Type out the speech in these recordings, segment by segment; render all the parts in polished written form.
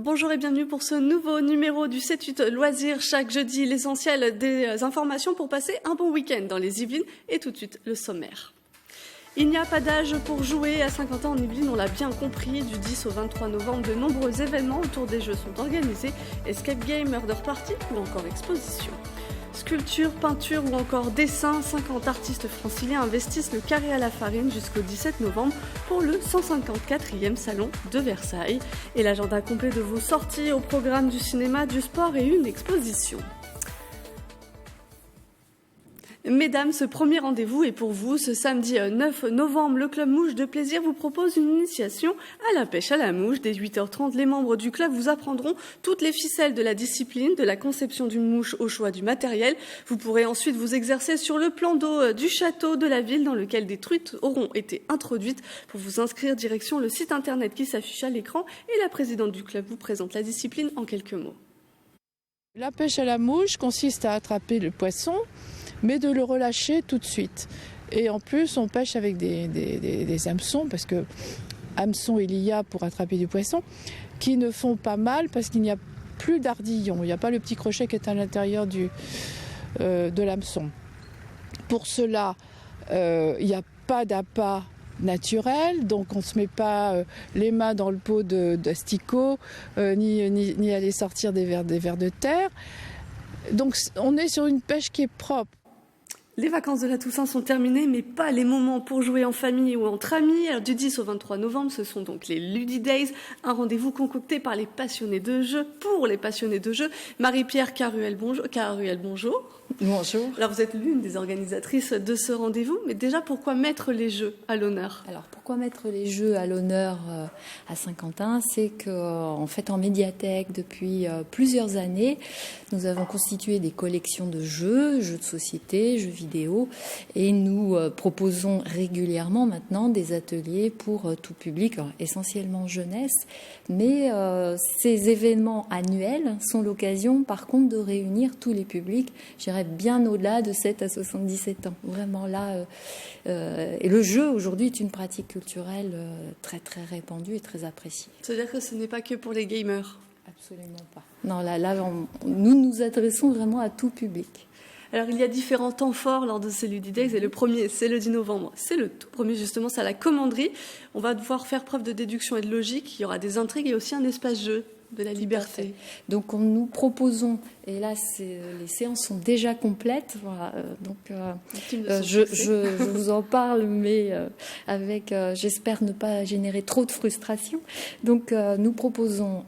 Bonjour et bienvenue pour ce nouveau numéro du 7-8 Loisirs. Chaque jeudi, l'essentiel des informations pour passer un bon week-end dans les Yvelines. Et tout de suite, le sommaire. Il n'y a pas d'âge pour jouer. À Saint-Quentin en Yvelines, on l'a bien compris. Du 10 au 23 novembre, de nombreux événements autour des jeux sont organisés. Escape game, murder party ou encore exposition. Sculpture, peinture ou encore dessin, 50 artistes franciliens investissent le Carré à la Farine jusqu'au 17 novembre pour le 154e salon de Versailles. Et l'agenda complet de vos sorties au programme du cinéma, du sport et une exposition. Mesdames, ce premier rendez-vous est pour vous. Ce samedi 9 novembre, le Club Mouche de Plaisir vous propose une initiation à la pêche à la mouche. Dès 8h30, les membres du club vous apprendront toutes les ficelles de la discipline, de la conception d'une mouche au choix du matériel. Vous pourrez ensuite vous exercer sur le plan d'eau du château de la ville dans lequel des truites auront été introduites. Pour vous inscrire, direction le site internet qui s'affiche à l'écran et la présidente du club vous présente la discipline en quelques mots. La pêche à la mouche consiste à attraper le poisson, mais de le relâcher tout de suite. Et en plus, on pêche avec des hameçons, parce que hameçons il y a pour attraper du poisson, qui ne font pas mal parce qu'il n'y a plus d'ardillon. Il n'y a pas le petit crochet qui est à l'intérieur de l'hameçon. Pour cela, il n'y a pas d'appât naturel, donc on ne se met pas les mains dans le pot d'asticot, ni aller sortir des vers de terre. Donc on est sur une pêche qui est propre. Les vacances de la Toussaint sont terminées, mais pas les moments pour jouer en famille ou entre amis. Alors, du 10 au 23 novembre, ce sont donc les Ludi Days, un rendez-vous concocté par les passionnés de jeux, pour les passionnés de jeux. Marie-Pierre Caruel, bonjour. Bonjour. Alors, vous êtes l'une des organisatrices de ce rendez-vous, mais déjà, pourquoi mettre les jeux à l'honneur ? Alors, pourquoi mettre les jeux à l'honneur à Saint-Quentin ? C'est qu'en fait, en médiathèque, depuis plusieurs années, nous avons constitué des collections de jeux de société, jeux vidéo, et nous proposons régulièrement maintenant des ateliers pour tout public, alors essentiellement jeunesse, mais ces événements annuels sont l'occasion par contre de réunir tous les publics, je dirais bien au-delà de 7 à 77 ans. Vraiment là, et le jeu aujourd'hui est une pratique culturelle très très répandue et très appréciée. C'est-à-dire que ce n'est pas que pour les gamers ? Absolument pas. Non, là nous nous adressons vraiment à tout public. Alors, il y a différents temps forts lors de ces Ludi Days, et le premier, c'est le 10 novembre. C'est le tout premier, justement, c'est à la commanderie. On va devoir faire preuve de déduction et de logique. Il y aura des intrigues et aussi un espace-jeu de la liberté. Donc, nous proposons, et là, les séances sont déjà complètes. Voilà, je vous en parle, mais avec, j'espère ne pas générer trop de frustration. Donc, nous proposons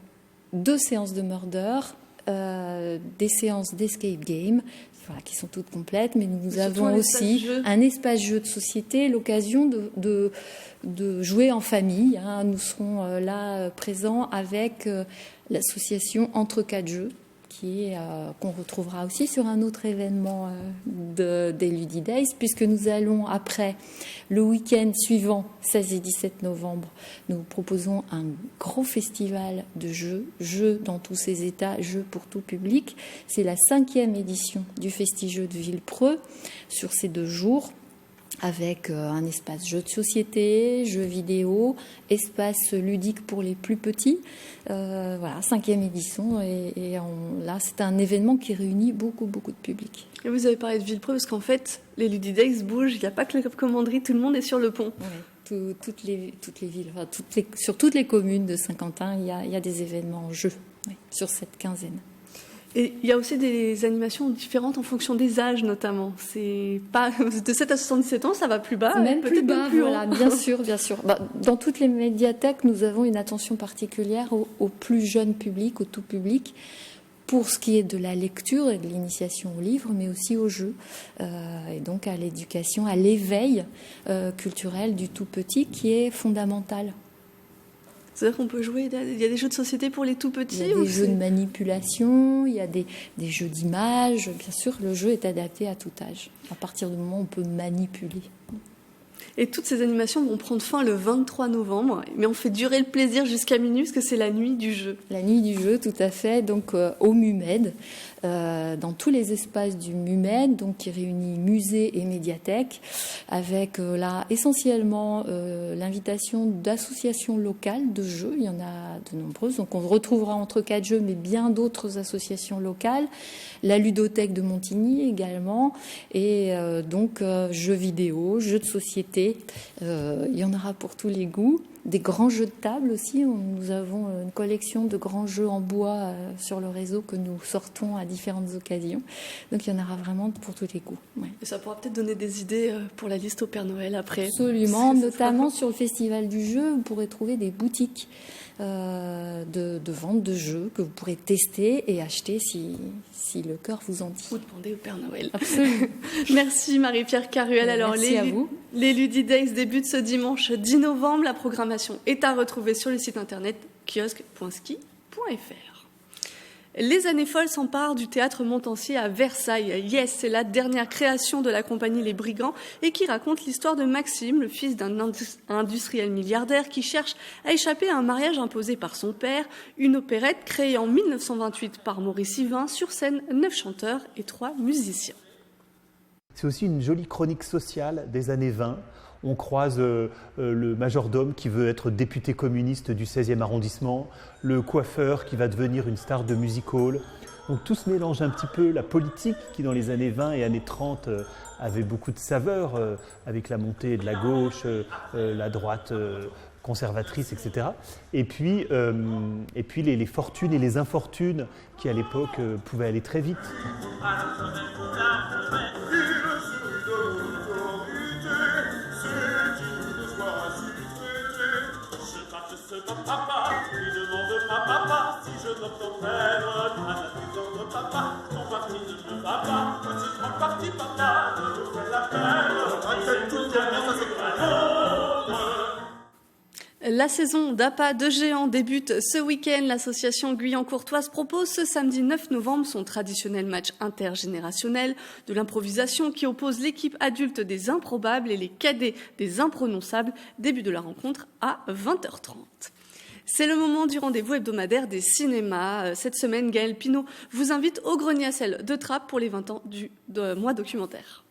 2 séances de murder, des séances d'escape game, voilà, qui sont toutes complètes, mais nous avons aussi un espace jeu de société, l'occasion de jouer en famille. Hein. Nous serons là présents avec l'association Entre 4 Jeux, qu'on retrouvera aussi sur un autre événement des Ludi Days, puisque nous allons, après le week-end suivant, 16 et 17 novembre, nous proposons un gros festival de jeux dans tous ses états, jeux pour tout public. C'est la 5e édition du Festi-Jeux de Villepreux sur ces 2 jours, avec un espace jeux de société, jeux vidéo, espace ludique pour les plus petits. Voilà, 5e édition. Et là, c'est un événement qui réunit beaucoup de public. Et vous avez parlé de Villepreux, parce qu'en fait, les Ludi Days bougent. Il n'y a pas que la commanderie, tout le monde est sur le pont. Oui, toutes les villes, enfin, sur toutes les communes de Saint-Quentin, il y a des événements en jeu, sur cette quinzaine. Et il y a aussi des animations différentes en fonction des âges, notamment. C'est pas de 7 à 77 ans, ça va plus bas, même peut-être plus bas, même plus voilà, haut. bien sûr. Dans toutes les médiathèques, nous avons une attention particulière au plus jeune public, au tout public, pour ce qui est de la lecture et de l'initiation au livre, mais aussi au jeu, et donc à l'éducation, à l'éveil culturel du tout petit, qui est fondamental. C'est-à-dire qu'on peut jouer, il y a des jeux de société pour les tout petits? Il y a des jeux de manipulation, il y a des jeux d'images. Bien sûr, le jeu est adapté à tout âge, à partir du moment où on peut manipuler. Et toutes ces animations vont prendre fin le 23 novembre, mais on fait durer le plaisir jusqu'à minuit, parce que c'est la nuit du jeu. La nuit du jeu, tout à fait, donc au MUMED, dans tous les espaces du MUMED, donc qui réunit musées et médiathèques, avec là essentiellement l'invitation d'associations locales de jeux. Il y en a de nombreuses, donc on retrouvera entre 4 jeux, mais bien d'autres associations locales. La ludothèque de Montigny également, et donc jeux vidéo, jeux de société, il y en aura pour tous les goûts. Des grands jeux de table aussi, nous avons une collection de grands jeux en bois sur le réseau que nous sortons à différentes occasions. Donc il y en aura vraiment pour tous les goûts. Ouais. Et ça pourra peut-être donner des idées pour la liste au Père Noël après. Absolument, notamment sur le Festival du jeu, vous pourrez trouver des boutiques de vente de jeux que vous pourrez tester et acheter si le cœur vous en dit. Ou demander au Père Noël. Absolument. Merci Marie-Pierre Caruel. Alors, merci à vous. Les Ludidays débutent ce dimanche 10 novembre. La programmation est à retrouver sur le site internet kiosque.ski.fr. Les années folles s'emparent du théâtre Montansier à Versailles. Yes, c'est la dernière création de la compagnie Les Brigands et qui raconte l'histoire de Maxime, le fils d'un industriel milliardaire qui cherche à échapper à un mariage imposé par son père. Une opérette créée en 1928 par Maurice Yvain. Sur scène, 9 chanteurs et 3 musiciens. C'est aussi une jolie chronique sociale des années 20. On croise le majordome qui veut être député communiste du 16e arrondissement, le coiffeur qui va devenir une star de music hall. Donc tout se mélange un petit peu, la politique qui dans les années 20 et années 30 avait beaucoup de saveur avec la montée de la gauche, la droite conservatrice, etc. Et puis les fortunes et les infortunes qui à l'époque pouvaient aller très vite. La saison d'appât de géants débute ce week-end. L'association Guyancourtoise propose ce samedi 9 novembre son traditionnel match intergénérationnel de l'improvisation qui oppose l'équipe adulte des improbables et les cadets des imprononçables. Début de la rencontre à 20h30. C'est le moment du rendez-vous hebdomadaire des cinémas. Cette semaine, Gaël Pinault vous invite au Grenier à sel de Trappes pour les 20 ans du mois documentaire.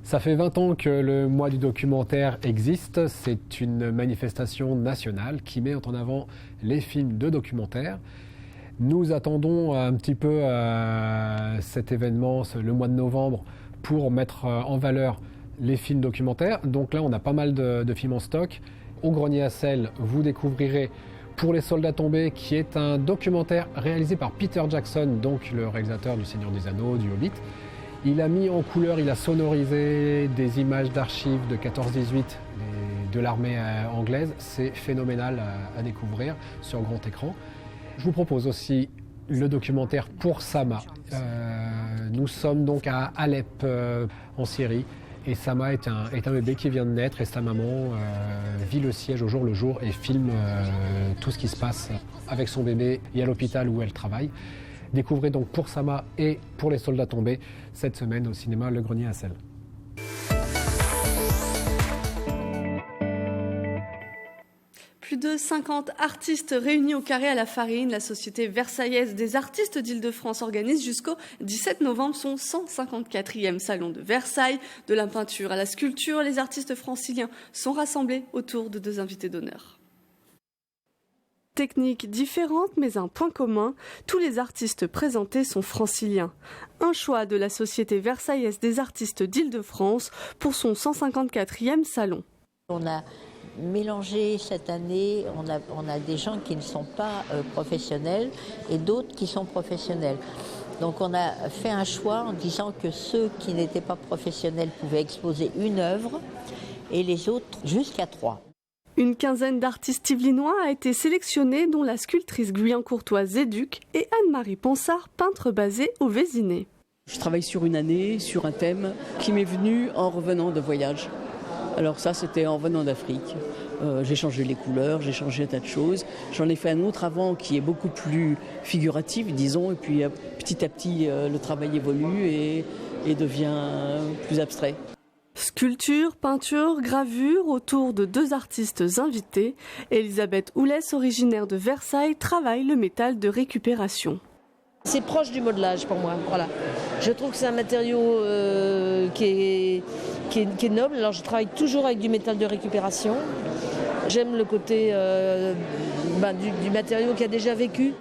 Ça fait 20 ans que le mois du documentaire existe. C'est une manifestation nationale qui met en avant les films de documentaire. Nous attendons un petit peu cet événement, le mois de novembre, pour mettre en valeur les films documentaires. Donc là, on a pas mal de films en stock. Au Grenier à sel, vous découvrirez Pour les soldats tombés, qui est un documentaire réalisé par Peter Jackson, donc le réalisateur du Seigneur des Anneaux, du Hobbit. Il a mis en couleur, il a sonorisé des images d'archives de 14-18 de l'armée anglaise. C'est phénoménal à découvrir sur grand écran. Je vous propose aussi le documentaire Pour Sama. Nous sommes donc à Alep, en Syrie. Et Sama est un bébé qui vient de naître et sa maman vit le siège au jour le jour et filme tout ce qui se passe avec son bébé et à l'hôpital où elle travaille. Découvrez donc Pour Sama et Pour les soldats tombés cette semaine au cinéma Le Grenier à sel. Plus de 50 artistes réunis au Carré à la Farine. La Société versaillaise des artistes d'Île-de-France organise jusqu'au 17 novembre son 154e salon de Versailles. De la peinture à la sculpture, les artistes franciliens sont rassemblés autour de 2 invités d'honneur. Techniques différentes, mais un point commun, tous les artistes présentés sont franciliens. Un choix de la Société versaillaise des artistes d'Île-de-France pour son 154e salon. On a mélangé cette année, on a des gens qui ne sont pas professionnels et d'autres qui sont professionnels. Donc on a fait un choix en disant que ceux qui n'étaient pas professionnels pouvaient exposer une œuvre et les autres jusqu'à 3. Une quinzaine d'artistes yvelinois a été sélectionnée, dont la sculptrice guyancourtoise Zéduc et Anne-Marie Ponsard, peintre basée au Vésinet. Je travaille sur une année, sur un thème qui m'est venu en revenant de voyage. Alors ça, c'était en revenant d'Afrique. J'ai changé les couleurs, j'ai changé un tas de choses. J'en ai fait un autre avant qui est beaucoup plus figuratif, disons, et puis petit à petit, le travail évolue et devient plus abstrait. Sculpture, peinture, gravure autour de 2 artistes invités. Elisabeth Oulès, originaire de Versailles, travaille le métal de récupération. C'est proche du modelage pour moi, voilà. Je trouve que c'est un matériau qui est noble. Alors je travaille toujours avec du métal de récupération. J'aime le côté du matériau qui a déjà vécu.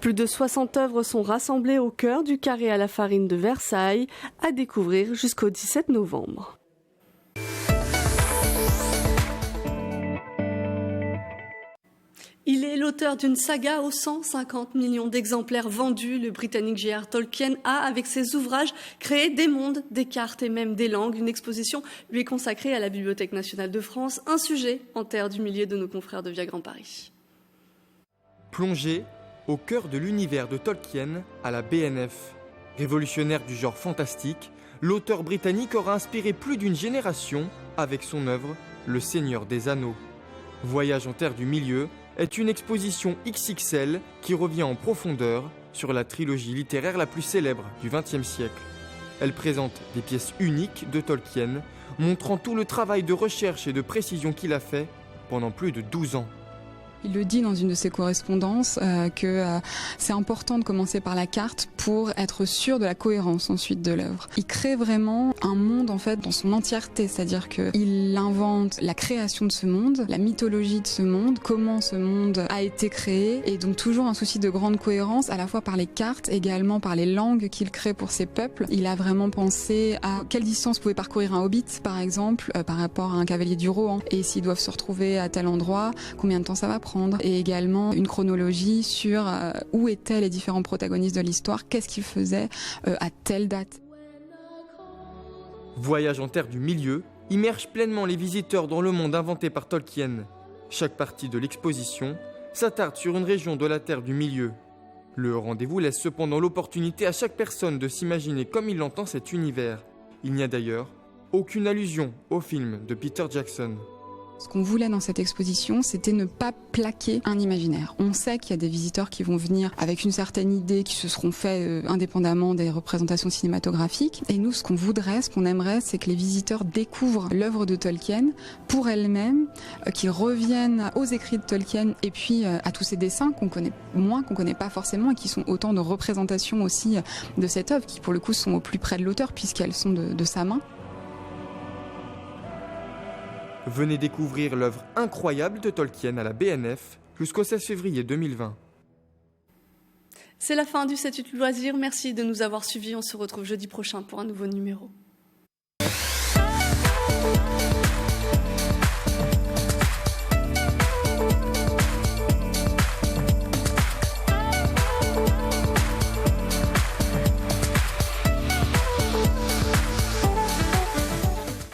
Plus de 60 œuvres sont rassemblées au cœur du carré à la farine de Versailles, à découvrir jusqu'au 17 novembre. Il est l'auteur d'une saga aux 150 millions d'exemplaires vendus. Le Britannique J.R. Tolkien a, avec ses ouvrages, créé des mondes, des cartes et même des langues. Une exposition lui est consacrée à la Bibliothèque nationale de France, un sujet en terre du milieu de nos confrères de Via Grand Paris. Plongé au cœur de l'univers de Tolkien à la BNF. Révolutionnaire du genre fantastique, l'auteur britannique aura inspiré plus d'une génération avec son œuvre Le Seigneur des Anneaux. Voyage en terre du milieu est une exposition XXL qui revient en profondeur sur la trilogie littéraire la plus célèbre du XXe siècle. Elle présente des pièces uniques de Tolkien, montrant tout le travail de recherche et de précision qu'il a fait pendant plus de 12 ans. Il le dit dans une de ses correspondances que c'est important de commencer par la carte pour être sûr de la cohérence ensuite de l'œuvre. Il crée vraiment un monde en fait dans son entièreté, c'est-à-dire qu'il invente la création de ce monde, la mythologie de ce monde, comment ce monde a été créé, et donc toujours un souci de grande cohérence à la fois par les cartes, également par les langues qu'il crée pour ses peuples. Il a vraiment pensé à quelle distance pouvait parcourir un hobbit par exemple par rapport à un cavalier du Rohan, et s'ils doivent se retrouver à tel endroit, combien de temps ça va prendre. Et également une chronologie sur où étaient les différents protagonistes de l'histoire, qu'est-ce qu'ils faisaient à telle date. Voyage en terre du milieu immerge pleinement les visiteurs dans le monde inventé par Tolkien. Chaque partie de l'exposition s'attarde sur une région de la terre du milieu. Le rendez-vous laisse cependant l'opportunité à chaque personne de s'imaginer comme il entend cet univers. Il n'y a d'ailleurs aucune allusion au film de Peter Jackson. Ce qu'on voulait dans cette exposition, c'était ne pas plaquer un imaginaire. On sait qu'il y a des visiteurs qui vont venir avec une certaine idée, qui se seront faits indépendamment des représentations cinématographiques. Et nous, ce qu'on voudrait, ce qu'on aimerait, c'est que les visiteurs découvrent l'œuvre de Tolkien pour elle-même, qu'ils reviennent aux écrits de Tolkien et puis à tous ces dessins qu'on connaît moins, qu'on connaît pas forcément et qui sont autant de représentations aussi de cette œuvre, qui pour le coup sont au plus près de l'auteur puisqu'elles sont de sa main. Venez découvrir l'œuvre incroyable de Tolkien à la BNF jusqu'au 16 février 2020. C'est la fin du 7-8 loisirs. Merci de nous avoir suivis. On se retrouve jeudi prochain pour un nouveau numéro.